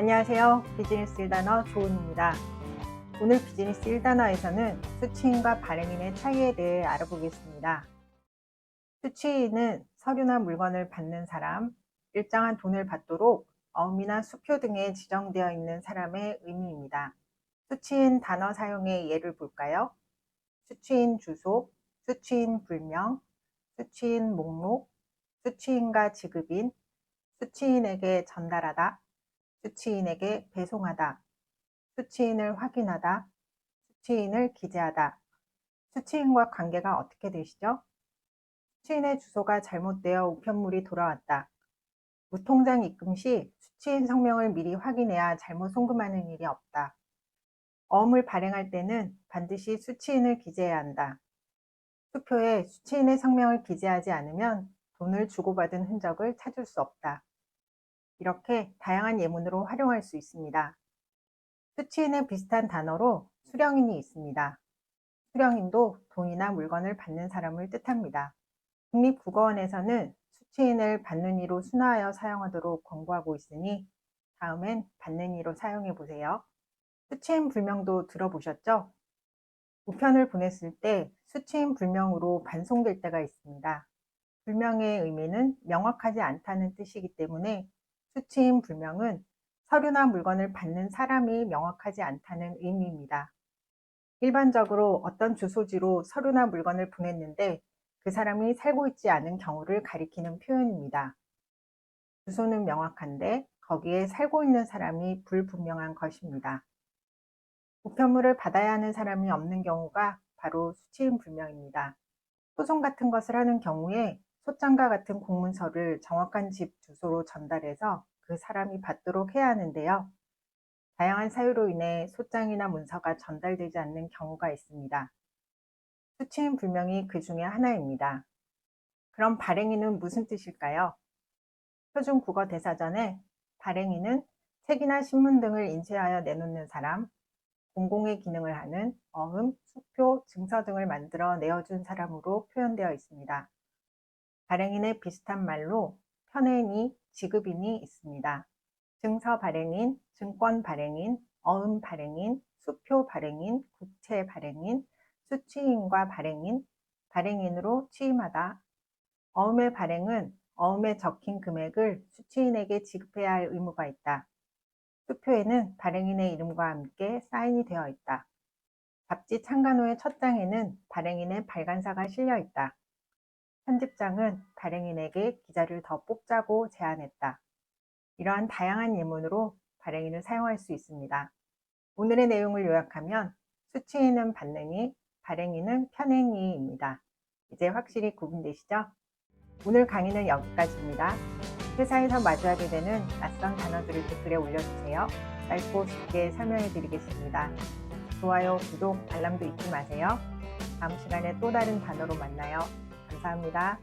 안녕하세요. 비즈니스 1단어 조은입니다. 오늘 비즈니스 1단어에서는 수취인과 발행인의 차이에 대해 알아보겠습니다. 수취인은 서류나 물건을 받는 사람, 일정한 돈을 받도록 어음이나 수표 등에 지정되어 있는 사람의 의미입니다. 수취인 단어 사용의 예를 볼까요? 수취인 주소, 수취인 불명, 수취인 목록, 수취인과 지급인, 수취인에게 전달하다, 수취인에게 배송하다, 수취인을 확인하다, 수취인을 기재하다. 수취인과 관계가 어떻게 되시죠? 수취인의 주소가 잘못되어 우편물이 돌아왔다. 무통장 입금 시 수취인 성명을 미리 확인해야 잘못 송금하는 일이 없다. 어음을 발행할 때는 반드시 수취인을 기재해야 한다. 수표에 수취인의 성명을 기재하지 않으면 돈을 주고받은 흔적을 찾을 수 없다. 이렇게 다양한 예문으로 활용할 수 있습니다. 수취인에 비슷한 단어로 수령인이 있습니다. 수령인도 돈이나 물건을 받는 사람을 뜻합니다. 국립국어원에서는 수취인을 받는 이로 순화하여 사용하도록 권고하고 있으니 다음엔 받는 이로 사용해 보세요. 수취인 불명도 들어보셨죠? 우편을 보냈을 때 수취인 불명으로 반송될 때가 있습니다. 불명의 의미는 명확하지 않다는 뜻이기 때문에 수취인 불명은 서류나 물건을 받는 사람이 명확하지 않다는 의미입니다. 일반적으로 어떤 주소지로 서류나 물건을 보냈는데 그 사람이 살고 있지 않은 경우를 가리키는 표현입니다. 주소는 명확한데 거기에 살고 있는 사람이 불분명한 것입니다. 우편물을 받아야 하는 사람이 없는 경우가 바로 수취인 불명입니다. 소송 같은 것을 하는 경우에 소장과 같은 공문서를 정확한 집 주소로 전달해서 그 사람이 받도록 해야 하는데요. 다양한 사유로 인해 소장이나 문서가 전달되지 않는 경우가 있습니다. 수취인 불명이 그 중에 하나입니다. 그럼 발행인은 무슨 뜻일까요? 표준국어대사전에 발행인은 책이나 신문 등을 인쇄하여 내놓는 사람, 공공의 기능을 하는 어음, 수표, 증서 등을 만들어 내어준 사람으로 표현되어 있습니다. 발행인의 비슷한 말로 편행이, 지급인이 있습니다. 증서 발행인, 증권 발행인, 어음 발행인, 수표 발행인, 국채 발행인, 수취인과 발행인, 발행인으로 취임하다. 어음의 발행은 어음에 적힌 금액을 수취인에게 지급해야 할 의무가 있다. 수표에는 발행인의 이름과 함께 사인이 되어 있다. 잡지 창간호의 첫 장에는 발행인의 발간사가 실려 있다. 편집장은 발행인에게 기자를 더 뽑자고 제안했다. 이러한 다양한 예문으로 발행인을 사용할 수 있습니다. 오늘의 내용을 요약하면 수취인은 받는이, 발행인은 편행이입니다. 이제 확실히 구분되시죠? 오늘 강의는 여기까지입니다. 회사에서 마주하게 되는 낯선 단어들을 댓글에 올려주세요. 짧고 쉽게 설명해 드리겠습니다. 좋아요, 구독, 알람도 잊지 마세요. 다음 시간에 또 다른 단어로 만나요. 감사합니다.